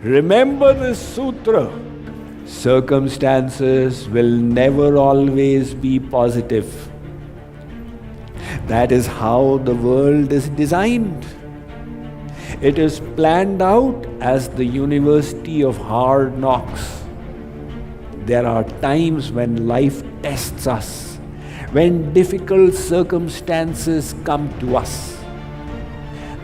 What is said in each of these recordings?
Remember this sutra. Circumstances will never always be positive. That is how the world is designed. It is planned out as the university of hard knocks. There are times when life tests us, when difficult circumstances come to us.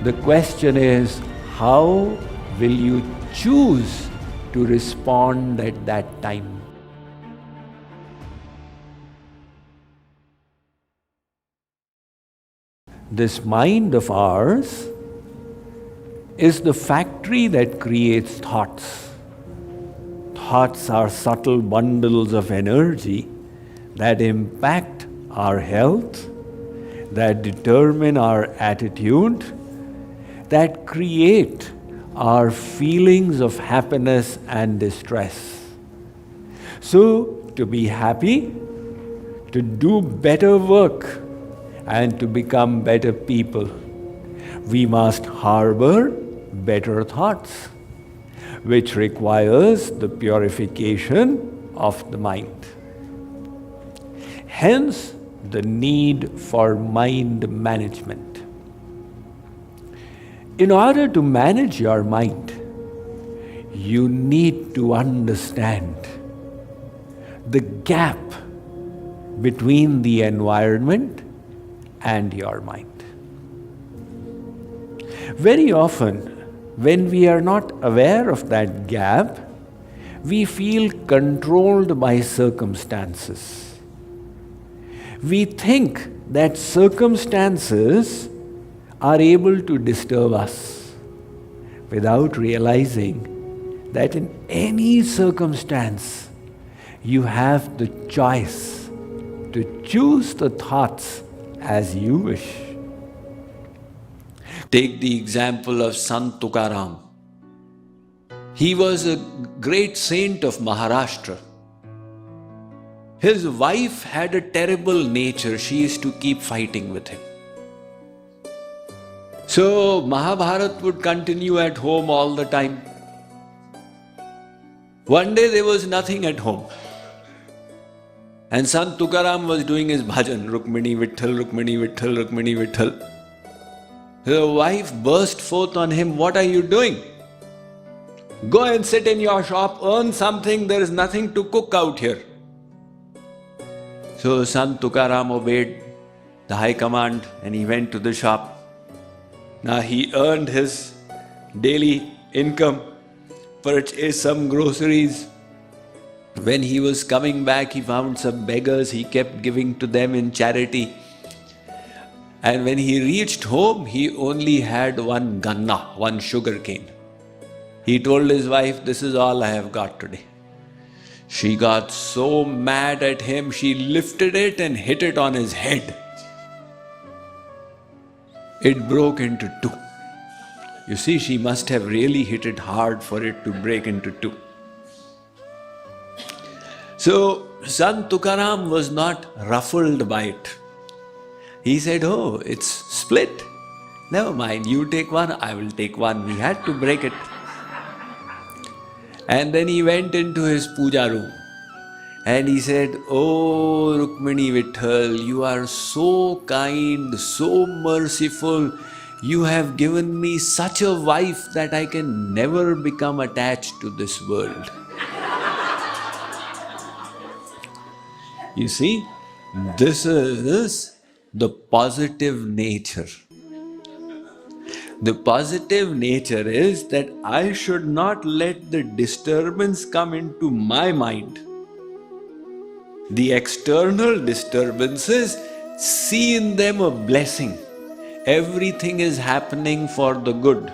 The question is, how will you choose to respond at that time? This mind of ours is the factory that creates thoughts. Thoughts are subtle bundles of energy that impact our health, that determine our attitude, that create our feelings of happiness and distress. So, to be happy, to do better work, and to become better people, we must harbor better thoughts, which requires the purification of the mind. Hence, the need for mind management. In order to manage your mind, you need to understand the gap between the environment and your mind. Very often, when we are not aware of that gap, we feel controlled by circumstances. We think that circumstances are able to disturb us without realizing that in any circumstance, you have the choice to choose the thoughts as you wish. Take the example of Sant Tukaram. He was a great saint of Maharashtra. His wife had a terrible nature. She used to keep fighting with him. So Mahabharat would continue at home all the time. One day there was nothing at home. And Sant Tukaram was doing his bhajan, Rukmini Vitthal, Rukmini Vitthal, Rukmini Vitthal. The wife burst forth on him, "What are you doing? Go and sit in your shop, earn something, there is nothing to cook out here." So Sant Tukaram obeyed the high command and he went to the shop. Now he earned his daily income, purchased some groceries. When he was coming back, he found some beggars, he kept giving to them in charity. And when he reached home, he only had one ganna, one sugar cane. He told his wife, "This is all I have got today." She got so mad at him, she lifted it and hit it on his head. It broke into two. You see, she must have really hit it hard for it to break into two. So, Sant Tukaram was not ruffled by it. He said, "Oh, it's split. Never mind, you take one, I will take one." We had to break it. And then he went into his puja room and he said, "Oh, Rukmini Vitthal, you are so kind, so merciful. You have given me such a wife that I can never become attached to this world." You see, this is the positive nature. The positive nature is that I should not let the disturbance come into my mind. The external disturbances, see in them a blessing. Everything is happening for the good.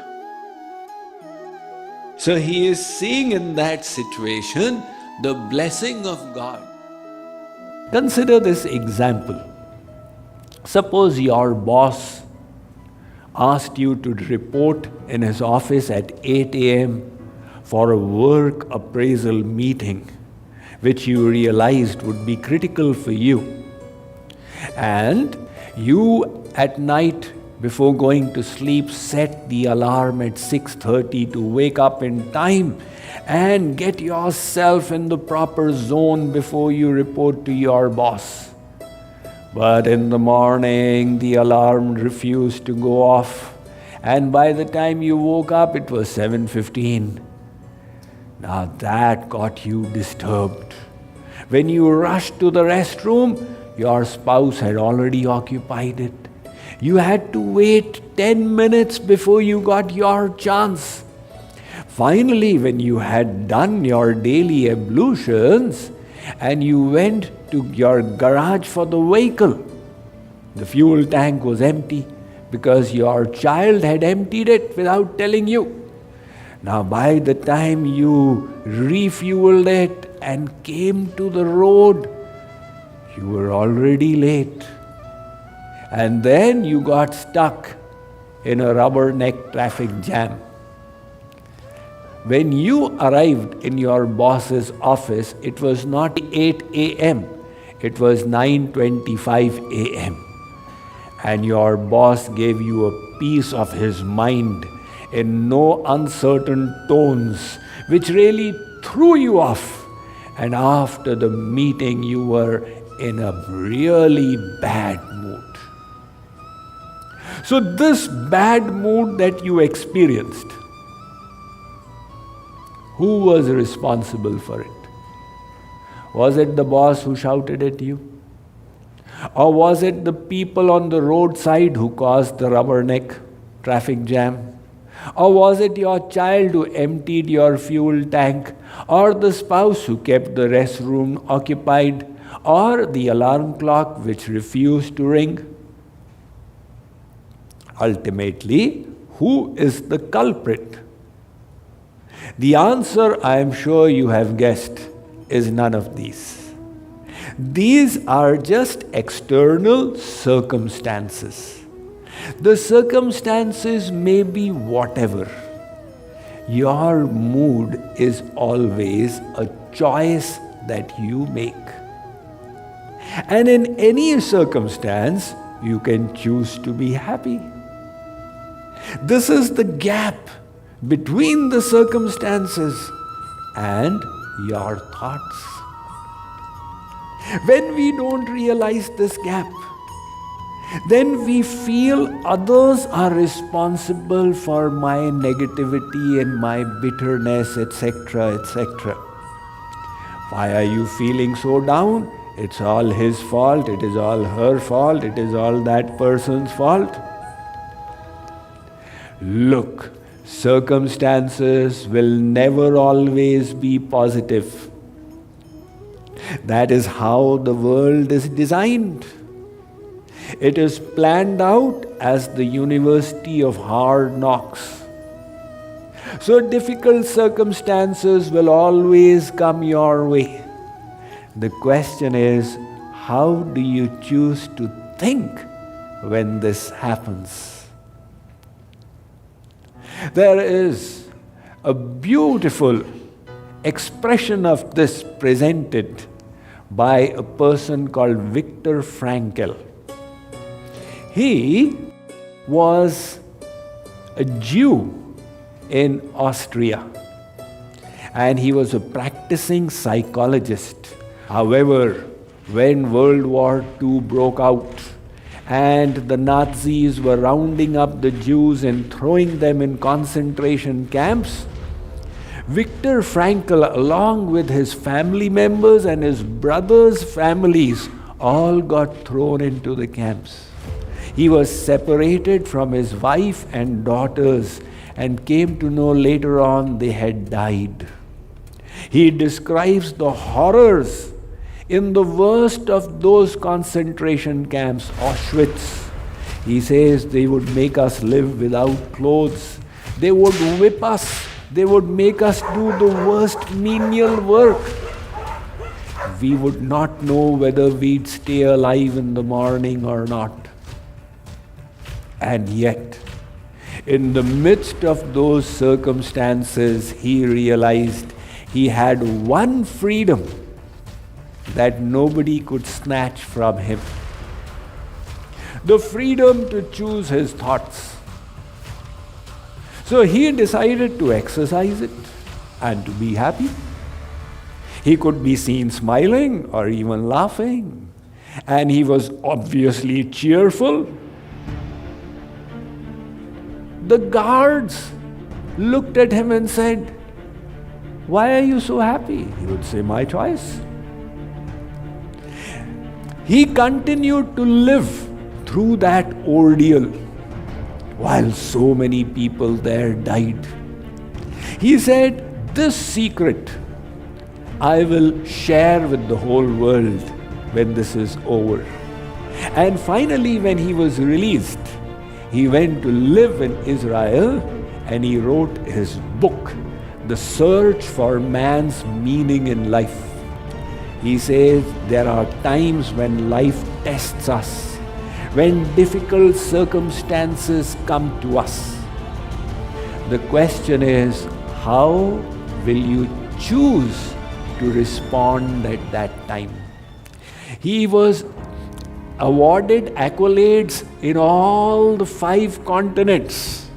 So he is seeing in that situation the blessing of God. Consider this example. Suppose your boss asked you to report in his office at 8 a.m. for a work appraisal meeting, which you realized would be critical for you. And you at night before going to sleep, set the alarm at 6:30 to wake up in time and get yourself in the proper zone before you report to your boss. But in the morning, the alarm refused to go off, and by the time you woke up, it was 7:15. Now that got you disturbed. When you rushed to the restroom, your spouse had already occupied it. You had to wait 10 minutes before you got your chance. Finally, when you had done your daily ablutions and you went to your garage for the vehicle, the fuel tank was empty because your child had emptied it without telling you. Now, by the time you refueled it and came to the road, you were already late. And then you got stuck in a rubberneck traffic jam. When you arrived in your boss's office, it was not 8 a.m., it was 9:25 a.m. And your boss gave you a piece of his mind in no uncertain tones, which really threw you off. And after the meeting, you were in a really bad mood. So this bad mood that you experienced, who was responsible for it? Was it the boss who shouted at you? Or was it the people on the roadside who caused the rubberneck traffic jam? Or was it your child who emptied your fuel tank? Or the spouse who kept the restroom occupied? Or the alarm clock which refused to ring? Ultimately, who is the culprit? The answer, I am sure you have guessed, is none of these. These are just external circumstances. The circumstances may be whatever. Your mood is always a choice that you make. And in any circumstance, you can choose to be happy. This is the gap between the circumstances and your thoughts. When we don't realize this gap, then we feel others are responsible for my negativity and my bitterness, etc., etc. Why are you feeling so down? It's all his fault, it is all her fault, it is all that person's fault. Look, circumstances will never always be positive. That is how the world is designed. It is planned out as the University of Hard Knocks. So difficult circumstances will always come your way. The question is, how do you choose to think when this happens? There is a beautiful expression of this presented by a person called Viktor Frankl. He was a Jew in Austria, and he was a practicing psychologist. However, when World War II broke out and the Nazis were rounding up the Jews and throwing them in concentration camps, Viktor Frankl, along with his family members and his brothers' families, all got thrown into the camps. He was separated from his wife and daughters and came to know later on they had died. He describes the horrors in the worst of those concentration camps, Auschwitz. He says they would make us live without clothes. They would whip us. They would make us do the worst menial work. We would not know whether we'd stay alive in the morning or not. And yet, in the midst of those circumstances, he realized he had one freedom that nobody could snatch from him. the freedom to choose his thoughts. So he decided to exercise it and to be happy. He could be seen smiling or even laughing, and he was obviously cheerful. The guards looked at him and said, "Why are you so happy?" He would say, "My choice." He continued to live through that ordeal while so many people there died. He said, "This secret I will share with the whole world when this is over." And finally, when he was released, he went to live in Israel and he wrote his book, The Search for Man's Meaning in Life. He says there are times when life tests us, when difficult circumstances come to us. The question is, how will you choose to respond at that time? He was awarded accolades in all the 5 continents.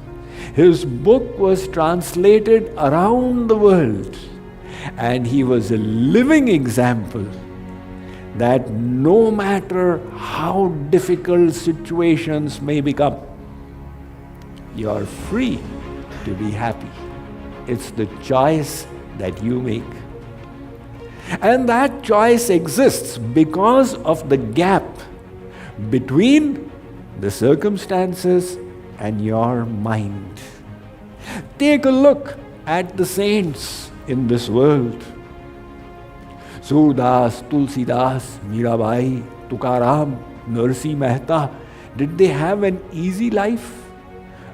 His book was translated around the world, and he was a living example that no matter how difficult situations may become, you are free to be happy. It's the choice that you make. And that choice exists because of the gap between the circumstances and your mind. Take a look at the saints in this world. Surdas, Tulsidas, Mirabai, Tukaram, Narsi Mehta, did they have an easy life?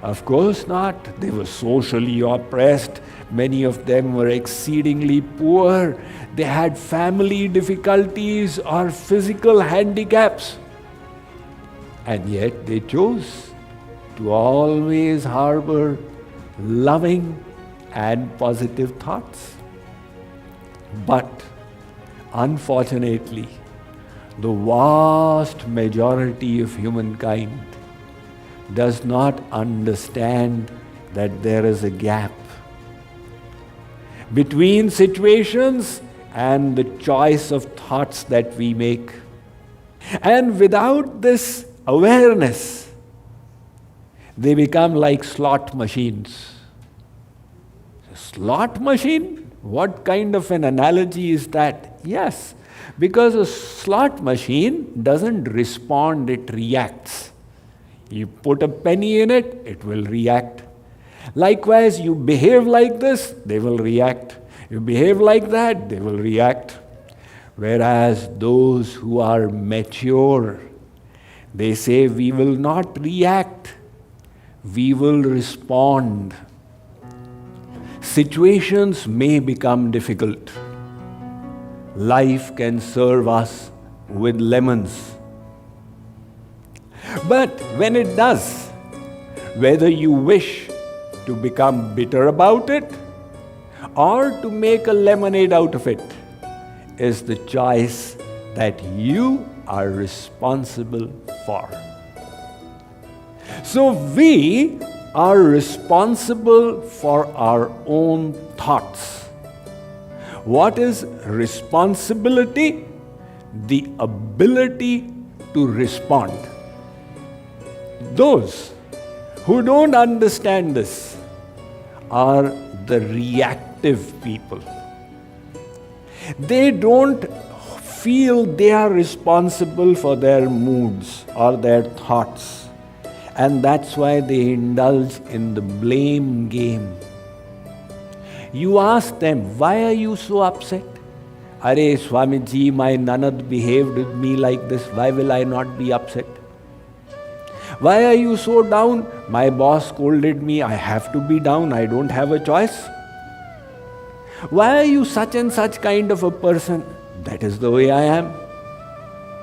Of course not. They were socially oppressed. Many of them were exceedingly poor. They had family difficulties or physical handicaps. And yet they chose to always harbor loving and positive thoughts. But unfortunately, the vast majority of humankind does not understand that there is a gap between situations and the choice of thoughts that we make. And without this awareness, they become like slot machines. A slot machine? What kind of an analogy is that? Yes, because a slot machine doesn't respond, it reacts. You put a penny in it, it will react. Likewise, you behave like this, they will react. You behave like that, they will react. Whereas those who are mature, they say, we will not react, we will respond. Situations may become difficult. Life can serve us with lemons. But when it does, whether you wish to become bitter about it or to make a lemonade out of it, is the choice that you are responsible for. So we are responsible for our own thoughts. What is responsibility? The ability to respond. Those who don't understand this are the reactive people. They don't feel they are responsible for their moods or their thoughts, and that's why they indulge in the blame game. You ask them, why are you so upset? Are Swamiji, my Nanad behaved with me like this, why will I not be upset? Why are you so down? My boss scolded me, I have to be down, I don't have a choice. Why are you such and such kind of a person? That is the way I am.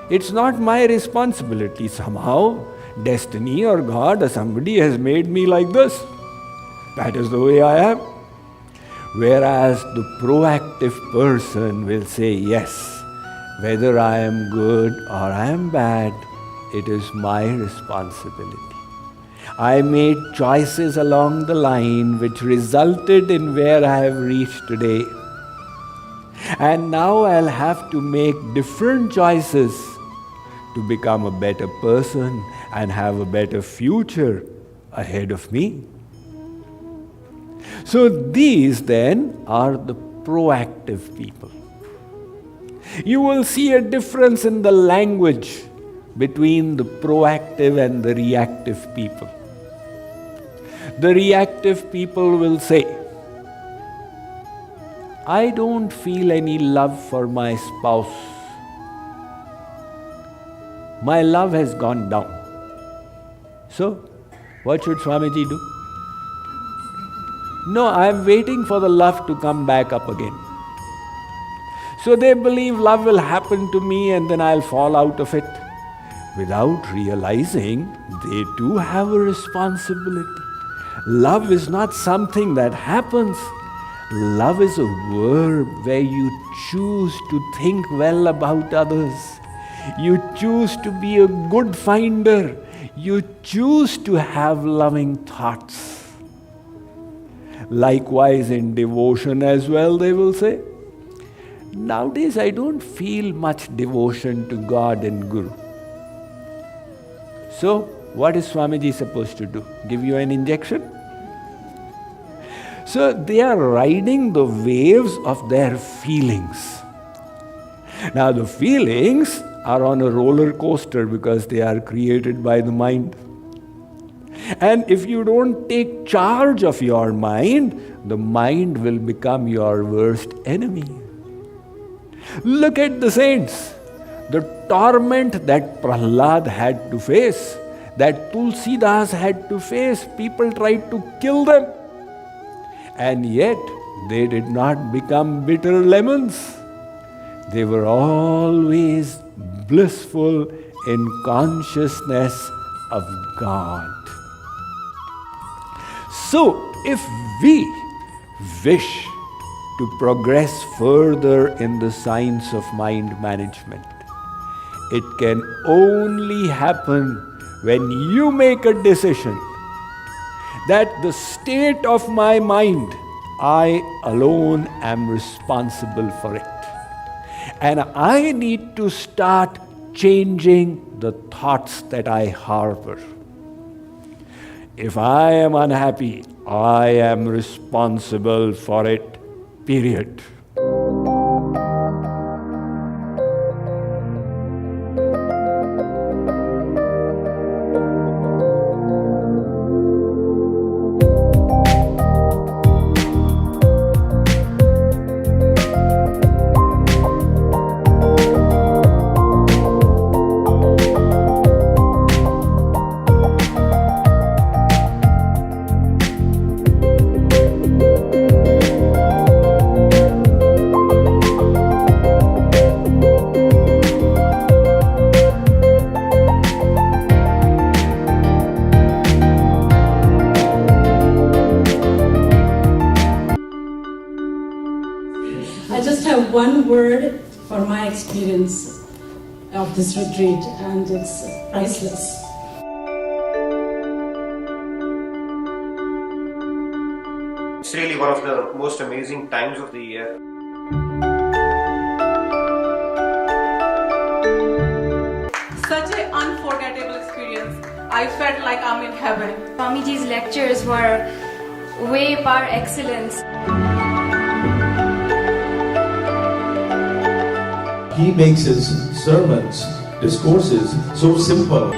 It's not my responsibility. Somehow, destiny or God or somebody has made me like this. That is the way I am. Whereas the proactive person will say, yes, whether I am good or I am bad, it is my responsibility. I made choices along the line which resulted in where I have reached today. And now I'll have to make different choices to become a better person and have a better future ahead of me. So these then are the proactive people. You will see a difference in the language between the proactive and the reactive people. The reactive people will say, I don't feel any love for my spouse. My love has gone down. So, what should Swamiji do? No, I am waiting for the love to come back up again. So they believe love will happen to me and then I'll fall out of it, without realizing they too have a responsibility. Love is not something that happens. Love is a verb where you choose to think well about others. You choose to be a good finder. You choose to have loving thoughts. Likewise in devotion as well, they will say, nowadays I don't feel much devotion to God and Guru. So, what is Swamiji supposed to do? Give you an injection? So, they are riding the waves of their feelings. Now, the feelings are on a roller coaster because they are created by the mind. And if you don't take charge of your mind, the mind will become your worst enemy. Look at the saints. The torment that Prahlad had to face, that Tulsidas had to face, people tried to kill them. And yet, they did not become bitter lemons. They were always blissful in consciousness of God. So, if we wish to progress further in the science of mind management, it can only happen when you make a decision that the state of my mind, I alone am responsible for it. And I need to start changing the thoughts that I harbor. If I am unhappy, I am responsible for it, period. I just have one word for my experience of this retreat, and it's priceless. It's really one of the most amazing times of the year. Such an unforgettable experience. I felt like I'm in heaven. Swamiji's lectures were way par excellence. He makes his sermons, discourses so simple.